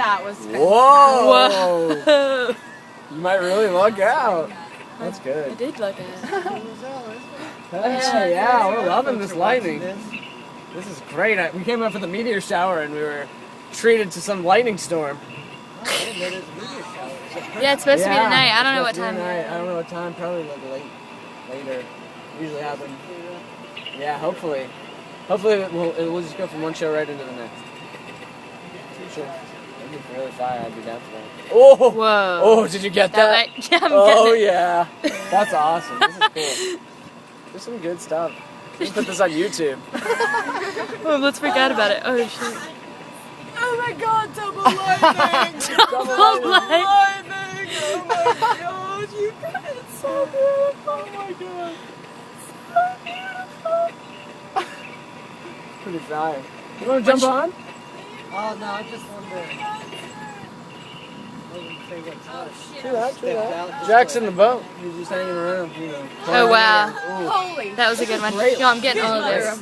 That was fantastic. Whoa! Whoa! You might really luck out. That's good. I did look at it. Hey, yeah, we're loving this lightning. This is great. We came up for the meteor shower and we were treated to some lightning storm. Yeah, it's supposed to be tonight. I don't know what Supposed to be time. tonight. I don't know what time. Probably like later. Usually happen. Yeah, hopefully. Hopefully we'll just go from one show right into the next. Sure. That'd be really fire. I'd be down for that. Oh! Whoa. Oh, did you get that? Yeah, I'm Oh getting it. yeah. That's awesome. This is cool. There's some good stuff. We can put this on YouTube. Oh, let's forget about it. Oh shit. Oh my god, double lightning! Double lightning. Oh my god, you guys, it's so beautiful! Oh my god. So beautiful! Pretty fire. You want to jump on? Oh no, I just wondering. True that. Jack's in the boat. He's just hanging around, you know. Oh wow. Holy That was a good one. Great. Yo, I'm getting all of this.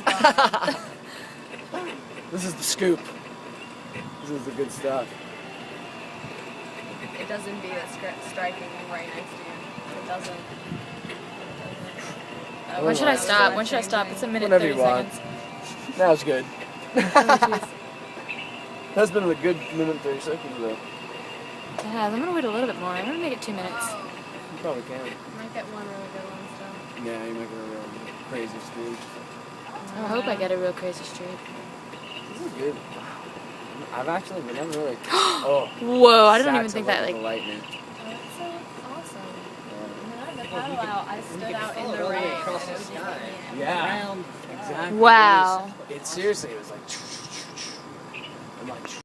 This is the scoop. This is the good stuff. It doesn't be a striking right next to you. It doesn't. When should I stop? When should I stop? It's a minute Whenever 30 you want. seconds. That was good. Oh, jeez. That's been a good minute 30 seconds though. It has. I'm gonna wait a little bit more. I'm gonna make it 2 minutes. You probably can. Might get one really good one still. Yeah, you might get a real crazy streak. I hope I get a real crazy streak. This is good. I've actually never really. Oh. Whoa! I didn't sat even to think look that at like. the lightning. Oh, that's so awesome. Yeah. When I had the paddle out, I stood out in the rain. across and the it was sky. Yeah. Round. Exactly. Wow. It seriously, it was like. I'm like.